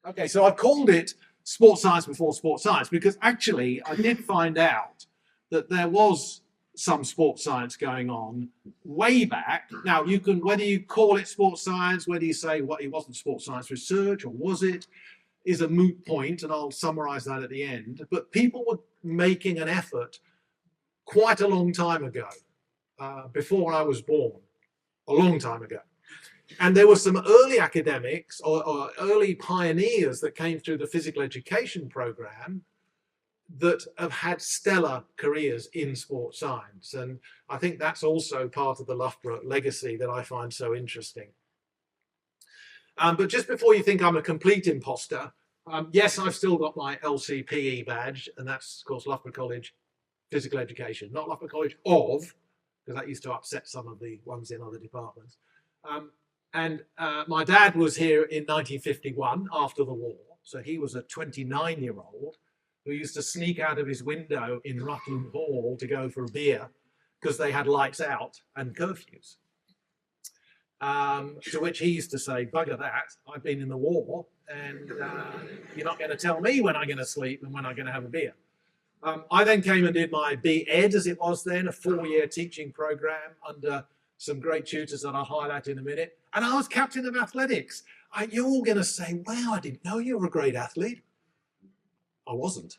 Okay, so I've called it sports science before sports science because actually I did find out that there was some sports science going on way back. Now, you can, whether you call it sports science, whether you say what it wasn't sports science research or was it, is a moot point, and I'll summarize that at the end. But people were making an effort quite a long time ago, before I was born, a long time ago. And there were some early academics or early pioneers that came through the physical education program that have had stellar careers in sports science. And I think that's also part of the Loughborough legacy that I find so interesting. But just before you think I'm a complete imposter, yes, I've still got my LCPE badge, and that's, of course, Loughborough College Physical Education, not Loughborough College of, because that used to upset some of the ones in other departments. My dad was here in 1951 after the war. So he was a 29-year-old who used to sneak out of his window in Rutland Hall to go for a beer because they had lights out and curfews. To which he used to say, bugger that, I've been in the war and you're not going to tell me when I'm going to sleep and when I'm going to have a beer. I then came and did my B.Ed, as it was then, a 4-year teaching program under some great tutors that I'll highlight in a minute. And I was captain of athletics. You're all going to say, wow, I didn't know you were a great athlete. I wasn't.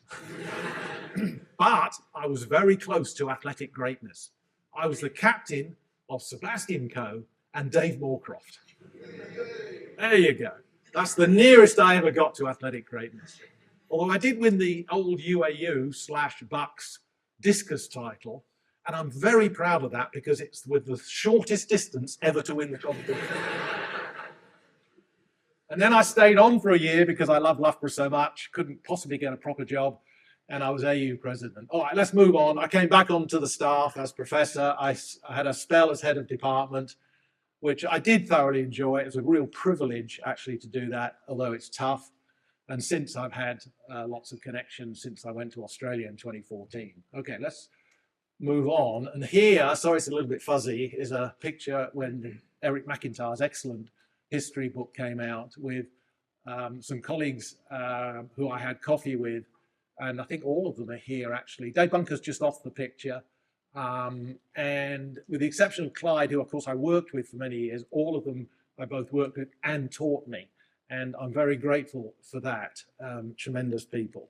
But I was very close to athletic greatness. I was the captain of Sebastian Coe and Dave Moorcroft. There you go. That's the nearest I ever got to athletic greatness. Although I did win the old UAU/Bucks discus title, and I'm very proud of that because it's with the shortest distance ever to win the competition. And then I stayed on for a year because I love Loughborough so much, couldn't possibly get a proper job, and I was AU president. All right, let's move on. I came back onto the staff as professor. I had a spell as head of department, which I did thoroughly enjoy. It was a real privilege actually to do that, although it's tough. And since I've had lots of connections since I went to Australia in 2014. Okay, let's move on. And here, sorry it's a little bit fuzzy, is a picture when Eric McIntyre's excellent history book came out with some colleagues who I had coffee with, and I think all of them are here actually. Dave Bunker's just off the picture, and with the exception of Clyde, who of course I worked with for many years, all of them I both worked with and taught me, and I'm very grateful for that. Tremendous people.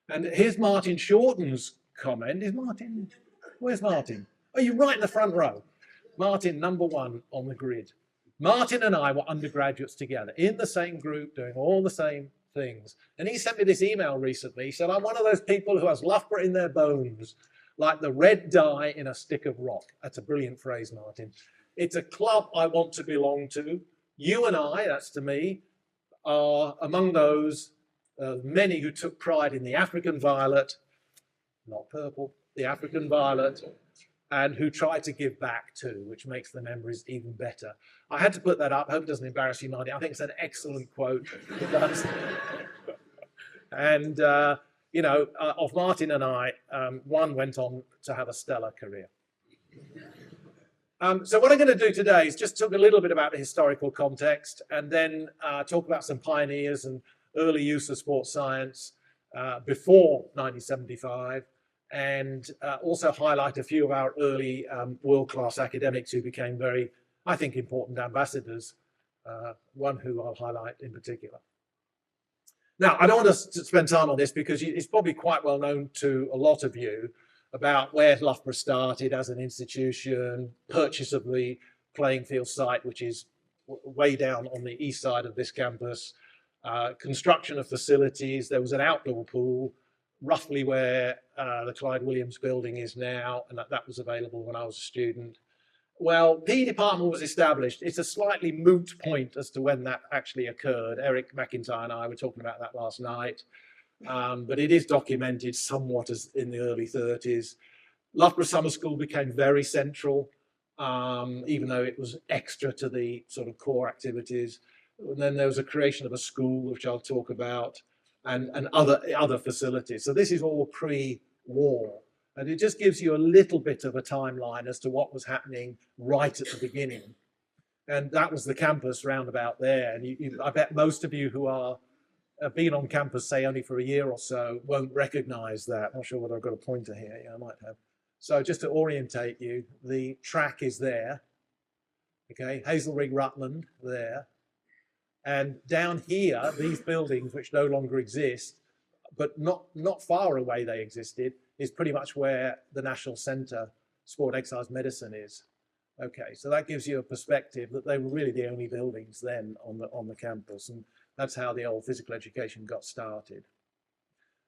And here's Martin Shorten's comment. Is Martin, where's Martin? Oh, you're right in the front row. Martin, number one on the grid. Martin and I were undergraduates together in the same group, doing all the same things. And he sent me this email recently. He said, I'm one of those people who has Loughborough in their bones, like the red dye in a stick of rock. That's a brilliant phrase, Martin. It's a club I want to belong to. You and I, that's to me, are among those many who took pride in the African violet, not purple, the African violet, and who try to give back too, which makes the memories even better. I had to put that up. I hope it doesn't embarrass you, Marty. I think it's an excellent quote. It does. And, you know, of Martin and I, one went on to have a stellar career. So what I'm going to do today is just talk a little bit about the historical context and then talk about some pioneers and early use of sports science before 1975. And also highlight a few of our early world-class academics who became very, I think, important ambassadors, one who I'll highlight in particular. Now, I don't want to spend time on this because it's probably quite well known to a lot of you about where Loughborough started as an institution, purchase of the playing field site, which is way down on the east side of this campus, construction of facilities. There was an outdoor pool, roughly where the Clyde Williams building is now, and that was available when I was a student. Well, PE department was established. It's a slightly moot point as to when that actually occurred. Eric McIntyre and I were talking about that last night, but it is documented somewhat as in the early 30s. Loughborough Summer School became very central, even though it was extra to the sort of core activities. And then there was a creation of a school, which I'll talk about, and other facilities. So this is all pre-war. And it just gives you a little bit of a timeline as to what was happening right at the beginning. And that was the campus round about there. And I bet most of you who have been on campus, say only for a year or so, won't recognize that. I'm not sure whether I've got a pointer here. Yeah, I might have. So just to orientate you, the track is there. Okay, Hazelrig Rutland there. And down here, these buildings, which no longer exist, but not far away they existed, is pretty much where the National Centre Sport Exercise Medicine is. Okay, so that gives you a perspective that they were really the only buildings then on the campus, and that's how the old physical education got started.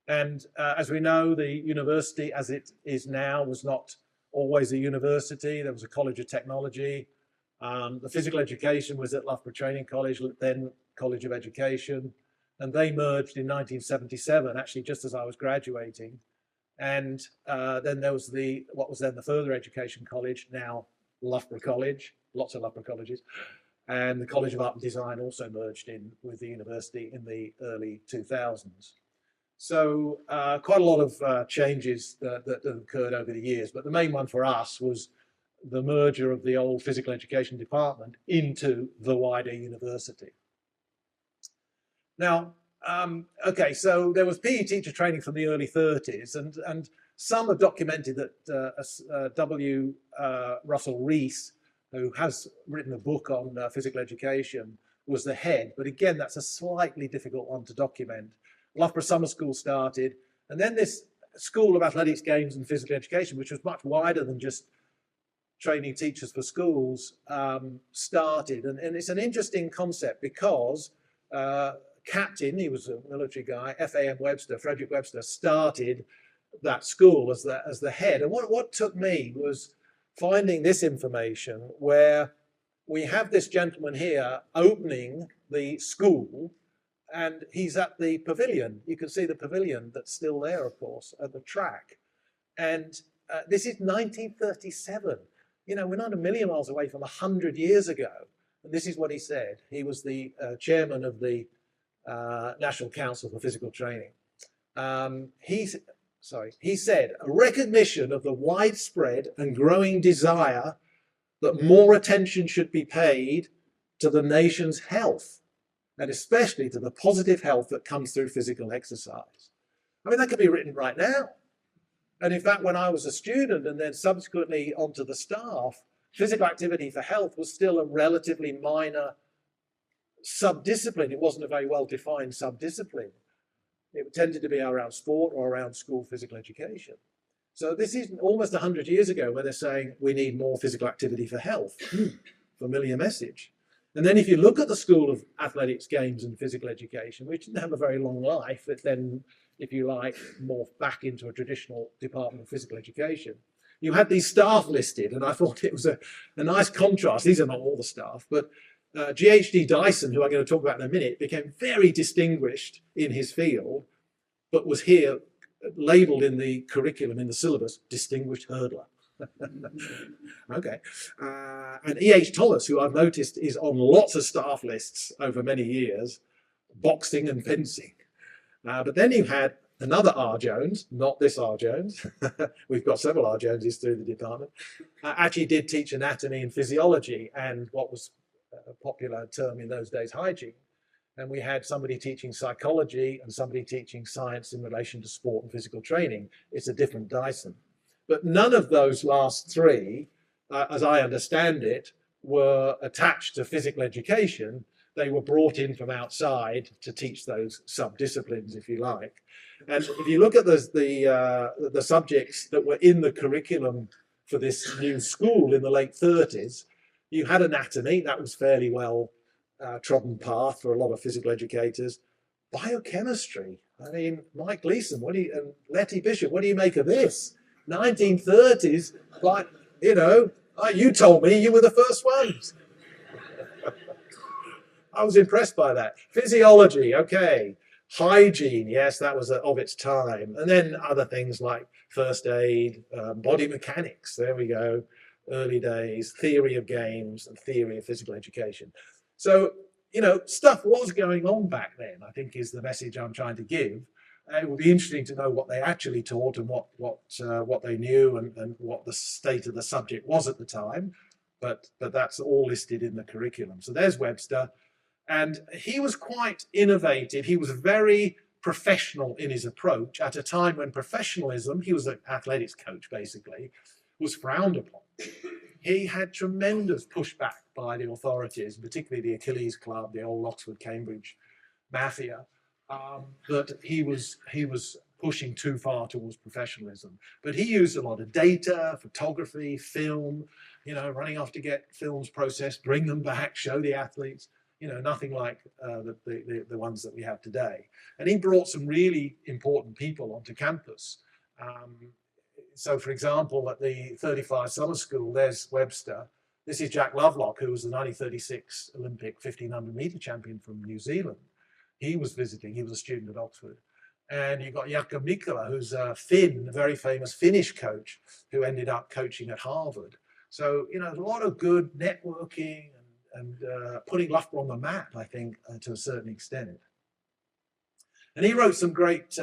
And as we know, the university as it is now was not always a university. There was a College of Technology. The physical education was at Loughborough Training College, then College of Education, and they merged in 1977, actually just as I was graduating. And then there was what was then the Further Education College, now Loughborough College, lots of Loughborough colleges, and the College of Art and Design also merged in with the university in the early 2000s. So quite a lot of changes that occurred over the years, but the main one for us was the merger of the old physical education department into the wider university. Now, okay, so there was PE teacher training from the early 30s, and some have documented that W. Russell Rees, who has written a book on physical education, was the head. But again, that's a slightly difficult one to document. Loughborough Summer School started, and then this School of Athletics, Games and Physical Education, which was much wider than just training teachers for schools, started. And it's an interesting concept because Captain, he was a military guy, F.A.M. Webster, Frederick Webster, started that school as the head. And what took me was finding this information where we have this gentleman here opening the school, and he's at the pavilion. You can see the pavilion that's still there, of course, at the track. And this is 1937. You know, we're not a million miles away from 100 years ago. And this is what he said. He was the chairman of the National Council for Physical Training. He said, a recognition of the widespread and growing desire that more attention should be paid to the nation's health, and especially to the positive health that comes through physical exercise. I mean, that could be written right now. And in fact, when I was a student and then subsequently onto the staff, physical activity for health was still a relatively minor subdiscipline. It wasn't a very well-defined subdiscipline. It tended to be around sport or around school physical education. So this is almost 100 years ago where they're saying we need more physical activity for health. Familiar message. And then if you look at the School of Athletics, Games and Physical Education, which didn't have a very long life, it then, if you like, morphed back into a traditional Department of Physical Education, you had these staff listed, and I thought it was a nice contrast. These are not all the staff, but GHD Dyson, who I'm going to talk about in a minute, became very distinguished in his field, but was here labelled in the curriculum, in the syllabus, distinguished hurdler. Okay. And E.H. Thomas, who I've noticed is on lots of staff lists over many years, boxing and fencing. But then you had another R. Jones, not this R. Jones. We've got several R. Joneses through the department. Actually did teach anatomy and physiology and what was a popular term in those days, hygiene. And we had somebody teaching psychology and somebody teaching science in relation to sport and physical training. It's a different Dyson. But none of those last three, as I understand it, were attached to physical education. They were brought in from outside to teach those sub-disciplines, if you like. And if you look at the subjects that were in the curriculum for this new school in the late 30s, you had anatomy, that was fairly well trodden path for a lot of physical educators. Biochemistry, I mean, Mike Gleason, and Letty Bishop, what do you make of this? 1930s, like, you know, you told me you were the first ones. I was impressed by that. Physiology, okay. Hygiene, yes, that was of its time. And then other things like first aid, body mechanics, there we go, early days, theory of games and theory of physical education. So, you know, stuff was going on back then, I think is the message I'm trying to give. It would be interesting to know what they actually taught and what they knew and what the state of the subject was at the time. but that's all listed in the curriculum. So there's Webster. And he was quite innovative. He was very professional in his approach at a time when professionalism, he was an athletics coach basically, was frowned upon. He had tremendous pushback by the authorities, particularly the Achilles Club, the old Oxford Cambridge mafia, that he was pushing too far towards professionalism. But he used a lot of data, photography, film, running off to get films processed, bring them back, show the athletes, nothing like the ones that we have today. And he brought some really important people onto campus. So, for example, at the 35 summer school, there's Webster. This is Jack Lovelock, who was the 1936 Olympic 1500 meter champion from New Zealand. He was visiting, he was a student at Oxford. And you've got Jaakko Mikkola, who's a Finn, a very famous Finnish coach, who ended up coaching at Harvard. So, there's a lot of good networking and putting Loughborough on the map, I think, to a certain extent. And he wrote some great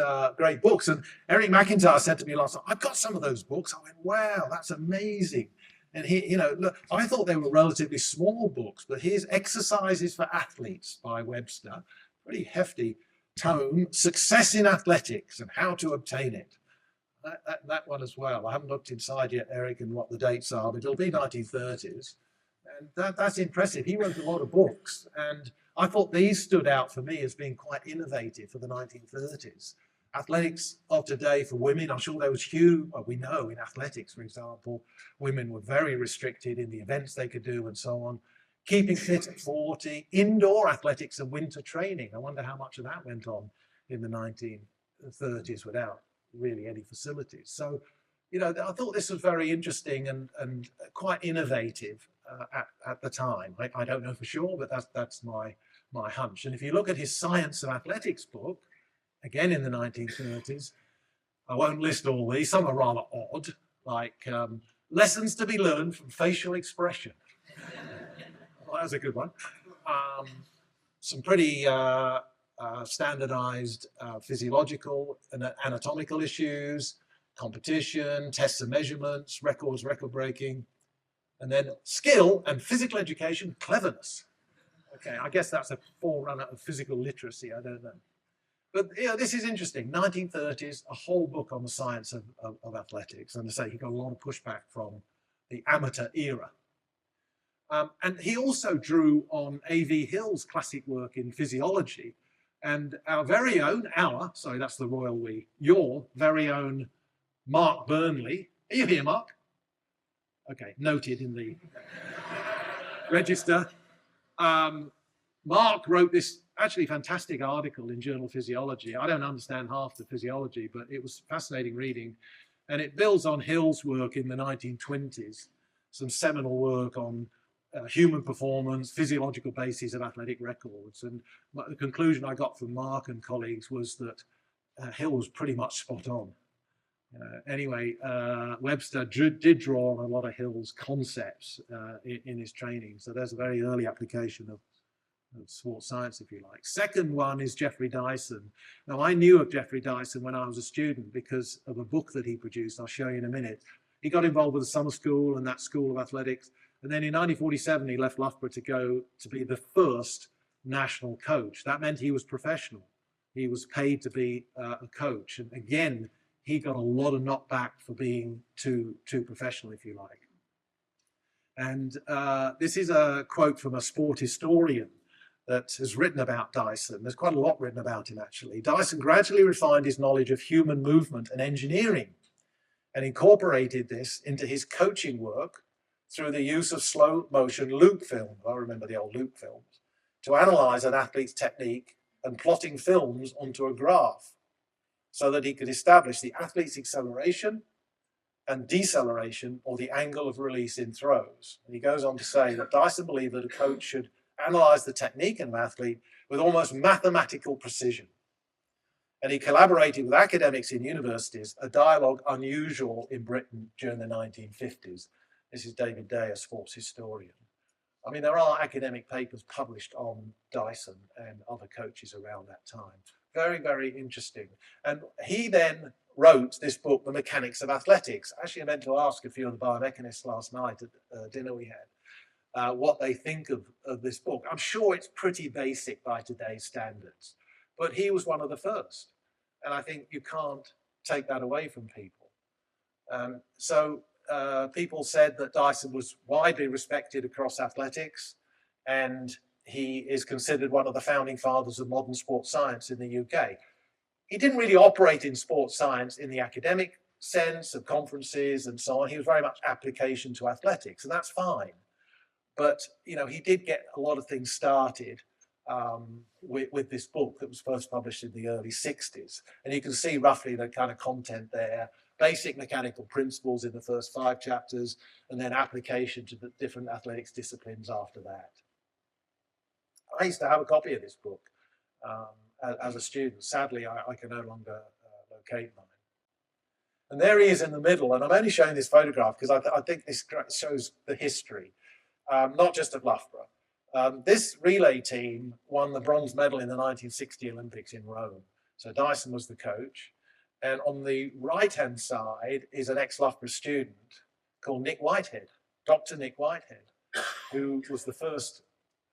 books. And Eric McIntyre said to me last night, I've got some of those books. I went, wow, that's amazing. And he, look, I thought they were relatively small books, but here's Exercises for Athletes by Webster, pretty hefty tome, Success in Athletics and How to Obtain It. That one as well. I haven't looked inside yet, Eric, and what the dates are, but it'll be 1930s. And that's impressive. He wrote a lot of books, and I thought these stood out for me as being quite innovative for the 1930s. Athletics of today for women, I'm sure there was huge, well, we know in athletics, for example, women were very restricted in the events they could do and so on. Keeping fit at 40, indoor athletics and winter training. I wonder how much of that went on in the 1930s without really any facilities. So, I thought this was very interesting and quite innovative at the time. I don't know for sure, but that's my hunch. And if you look at his Science of Athletics book, again in the 1930s, I won't list all these, some are rather odd, like lessons to be learned from facial expression. Well, that was a good one. Some pretty standardized physiological and anatomical issues, competition, tests and measurements, records, record breaking, and then skill and physical education, cleverness. Okay, I guess that's a forerunner of physical literacy, I don't know. But this is interesting, 1930s, a whole book on the science of athletics. And I say he got a lot of pushback from the amateur era. And he also drew on A.V. Hill's classic work in physiology, and our very own, that's the royal we, your very own Mark Burnley. Are you here, Mark? Okay, noted in the register. Mark wrote this actually fantastic article in Journal Physiology. I don't understand half the physiology, but it was fascinating reading. And it builds on Hill's work in the 1920s, some seminal work on human performance, physiological bases of athletic records. And the conclusion I got from Mark and colleagues was that Hill was pretty much spot on. Anyway, Webster did draw on a lot of Hill's concepts in his training. So there's a very early application of sports science, if you like. Second one is Geoffrey Dyson. Now, I knew of Geoffrey Dyson when I was a student because of a book that he produced. I'll show you in a minute. He got involved with the summer school and that school of athletics. And then in 1947, he left Loughborough to go to be the first national coach. That meant he was professional. He was paid to be a coach. And again, he got a lot of knockback for being too professional, if you like. And this is a quote from a sport historian that has written about Dyson. There's quite a lot written about him, actually. Dyson gradually refined his knowledge of human movement and engineering and incorporated this into his coaching work through the use of slow motion loop film. I remember the old loop films, to analyze an athlete's technique and plotting films onto a graph so that he could establish the athlete's acceleration and deceleration, or the angle of release in throws. And he goes on to say that Dyson believed that a coach should analyze the technique of an athlete with almost mathematical precision. And he collaborated with academics in universities, a dialogue unusual in Britain during the 1950s. This is David Day, a sports historian. I mean, there are academic papers published on Dyson and other coaches around that time. Very, very interesting. And he then wrote this book, The Mechanics of Athletics. Actually, I meant to ask a few of the biomechanists last night at dinner we had. what they think of this book. I'm sure it's pretty basic by today's standards, but he was one of the first. And I think you can't take that away from people. People said that Dyson was widely respected across athletics, and he is considered one of the founding fathers of modern sports science in the UK. He didn't really operate in sports science in the academic sense of conferences and so on. He was very much application to athletics, and that's fine. But you know, he did get a lot of things started with this book that was first published in the early 60s. And you can see roughly the kind of content there. Basic mechanical principles in the first 5 chapters, and then application to the different athletics disciplines after that. I used to have a copy of this book as a student. Sadly, I can no longer locate mine. And there he is in the middle, and I'm only showing this photograph because I think this shows the history, not just of Loughborough. This relay team won the bronze medal in the 1960 Olympics in Rome. So Dyson was the coach. And on the right-hand side is an ex-Loughborough student called Nick Whitehead, Dr. Nick Whitehead, who was the first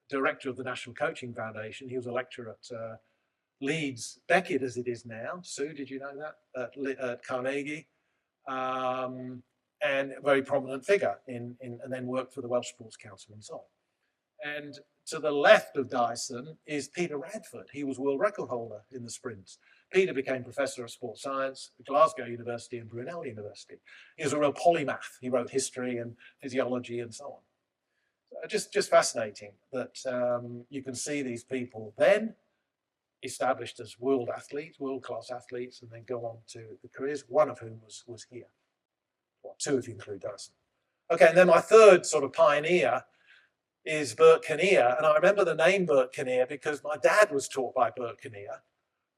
director of the National Coaching Foundation. He was a lecturer at Leeds, Beckett as it is now. Sue, did you know that? At Carnegie. And a very prominent figure and then worked for the Welsh Sports Council and so on. And to the left of Dyson is Peter Radford. He was world record holder in the sprints. Peter became professor of sports science at Glasgow University and Brunel University. He was a real polymath. He wrote history and physiology and so on. Just fascinating that you can see these people then established as world athletes, world-class athletes, and then go on to the careers, one of whom was here. Well, 2 if you include Dyson. Okay, and then my third sort of pioneer is Bert Kinnear. And I remember the name Bert Kinnear because my dad was taught by Bert Kinnear.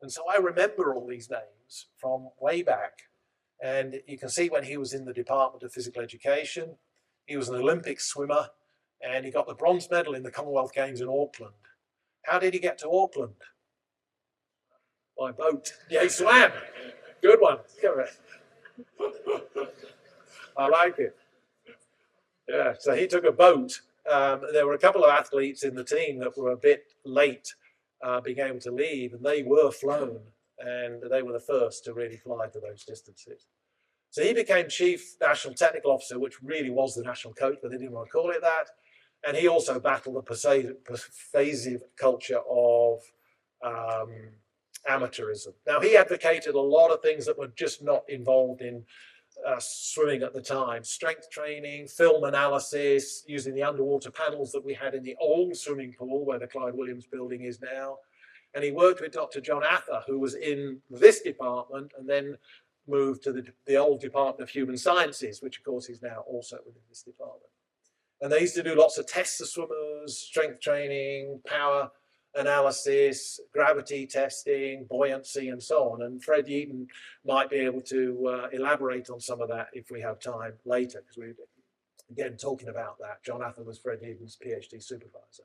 And so I remember all these names from way back. And you can see when he was in the Department of Physical Education, he was an Olympic swimmer, and he got the bronze medal in the Commonwealth Games in Auckland. How did he get to Auckland? By boat. Yeah, he swam. Good one. I like it. Yeah, so he took a boat. There were a couple of athletes in the team that were a bit late being able to leave, and they were flown, and they were the first to really fly to those distances. So he became Chief National Technical Officer, which really was the national coach, but they didn't want to call it that. And he also battled the pervasive culture of amateurism. Now, he advocated a lot of things that were just not involved in swimming at the time. Strength training, film analysis, using the underwater panels that we had in the old swimming pool where the Clyde Williams building is now. And he worked with Dr. John Ather, who was in this department and then moved to the old Department of Human Sciences, which of course is now also within this department. And they used to do lots of tests of swimmers, strength training, power analysis, gravity testing, buoyancy, and so on. And Fred Yeaton might be able to elaborate on some of that if we have time later, because we're again talking about that. John Ather was Fred Yeaton's PhD supervisor.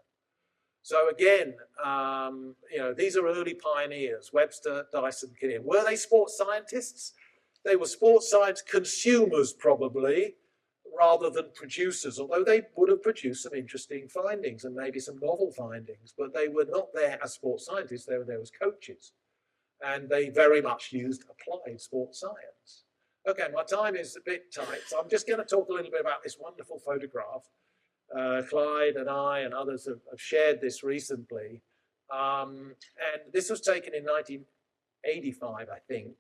So again, you know, these are early pioneers: Webster, Dyson, Kinnear. Were they sports scientists? They were sports science consumers, probably, rather than producers, although they would have produced some interesting findings and maybe some novel findings, but they were not there as sports scientists, they were there as coaches. And they very much used applied sports science. Okay, my time is a bit tight, so I'm just going to talk a little bit about this wonderful photograph. Clyde and I and others have shared this recently. And this was taken in 1985, I think,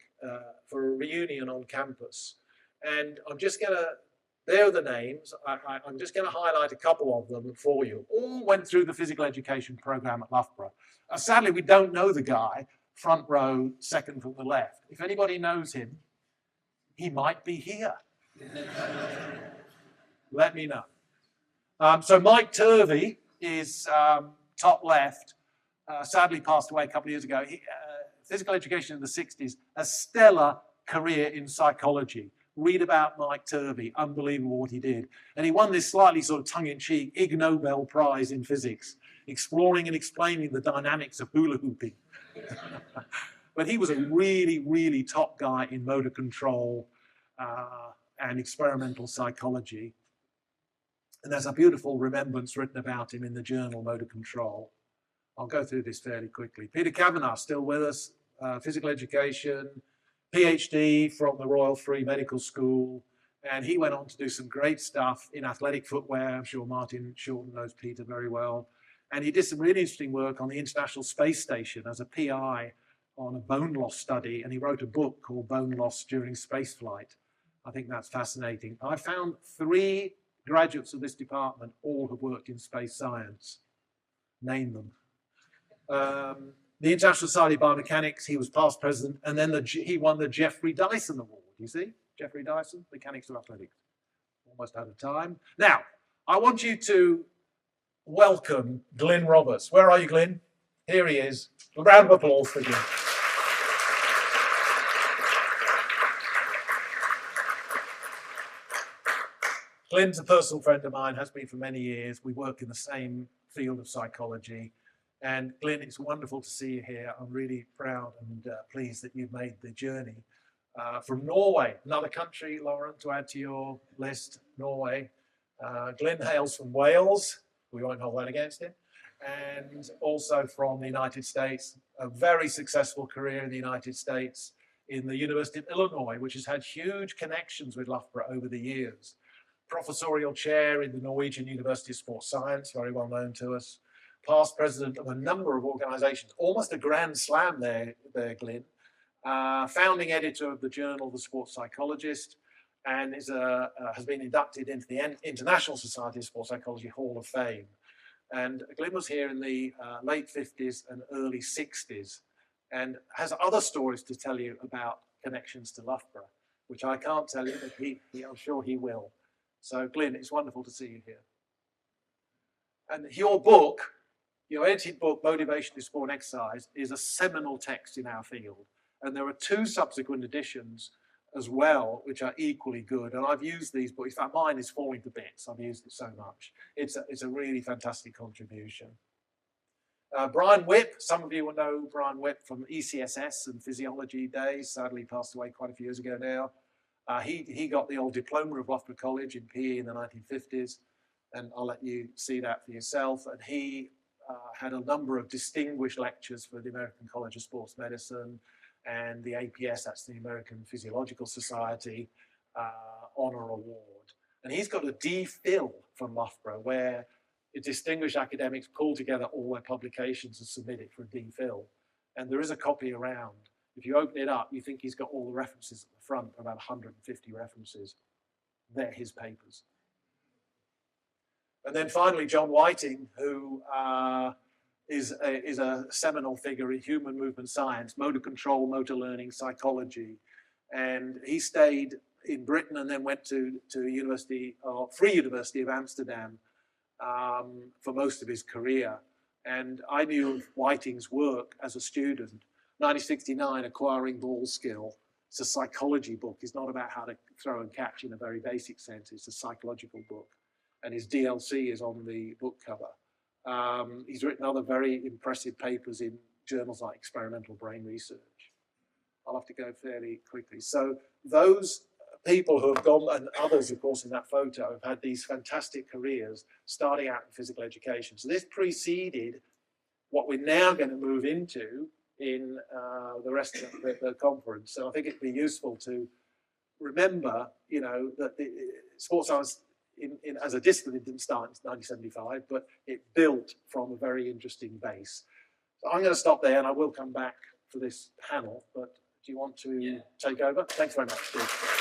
for a reunion on campus. And I'm just going to there are the names. I'm just going to highlight a couple of them for you. All went through the physical education program at Loughborough. Sadly, we don't know the guy, front row, second from the left. If anybody knows him, he might be here. Let me know. So Mike Turvey is top left, sadly passed away a couple of years ago. Physical education in the 60s, a stellar career in psychology. Read about Mike Turvey, unbelievable what he did. And he won this slightly sort of tongue-in-cheek Ig Nobel Prize in physics, exploring and explaining the dynamics of hula hooping. But he was a really, really top guy in motor control and experimental psychology. And there's a beautiful remembrance written about him in the journal Motor Control. I'll go through this fairly quickly. Peter Kavanagh, still with us, physical education, PhD from the Royal Free Medical School, and he went on to do some great stuff in athletic footwear. I'm sure Martin Shorten knows Peter very well. And he did some really interesting work on the International Space Station as a PI on a bone loss study, and he wrote a book called Bone Loss During Spaceflight. I think that's fascinating. I found 3 graduates of this department all have worked in space science. Name them. The International Society of Biomechanics, he was past president, and then he won the Jeffrey Dyson Award. You see, Jeffrey Dyson, Mechanics of Athletics. Almost out of time. Now, I want you to welcome Glyn Roberts. Where are you, Glyn? Here he is. A round of applause for Glyn. Glyn's a personal friend of mine, has been for many years. We work in the same field of psychology. And Glyn, it's wonderful to see you here. I'm really proud and pleased that you've made the journey from Norway, another country, Lauren, to add to your list, Norway. Glyn hails from Wales. We won't hold that against him. And also from the United States, a very successful career in the United States in the University of Illinois, which has had huge connections with Loughborough over the years. Professorial chair in the Norwegian University of Sports Science, very well known to us. Past president of a number of organizations, almost a grand slam there Glyn. Founding editor of the journal The Sports Psychologist, and has been inducted into the International Society of Sports Psychology Hall of Fame. And Glyn was here in the late 50s and early 60s, and has other stories to tell you about connections to Loughborough, which I can't tell you, but I'm sure he will. So Glyn, it's wonderful to see you here. And your book, your edited book, Motivation is Sport and Exercise, is a seminal text in our field. And there are 2 subsequent editions as well, which are equally good. And I've used these books. In fact, mine is falling to bits. I've used it so much. It's a really fantastic contribution. Brian Whipp, some of you will know Brian Whipp from ECSS and physiology days. Sadly passed away quite a few years ago now. He got the old diploma of Loughborough College in PE in the 1950s. And I'll let you see that for yourself. And he had a number of distinguished lectures for the American College of Sports Medicine and the APS, that's the American Physiological Society, Honor Award. And he's got a DPhil from Loughborough, where distinguished academics pull together all their publications and submit it for a DPhil. And there is a copy around. If you open it up, you think he's got all the references at the front, about 150 references. They're his papers. And then finally, John Whiting, who is a seminal figure in human movement science, motor control, motor learning, psychology. And he stayed in Britain and then went to Free University of Amsterdam for most of his career. And I knew of Whiting's work as a student. 1969, Acquiring Ball Skill. It's a psychology book. It's not about how to throw and catch in a very basic sense. It's a psychological book. And his DLC is on the book cover. He's written other very impressive papers in journals like Experimental Brain Research. I'll have to go fairly quickly. So those people who have gone, and others, of course, in that photo, have had these fantastic careers starting out in physical education. So this preceded what we're now going to move into in the rest of the conference. So I think it'd be useful to remember, that the sports science as a discipline, it didn't start in 1975, but it built from a very interesting base. So I'm going to stop there, and I will come back for this panel, but do you want to take over? Thanks very much, Steve.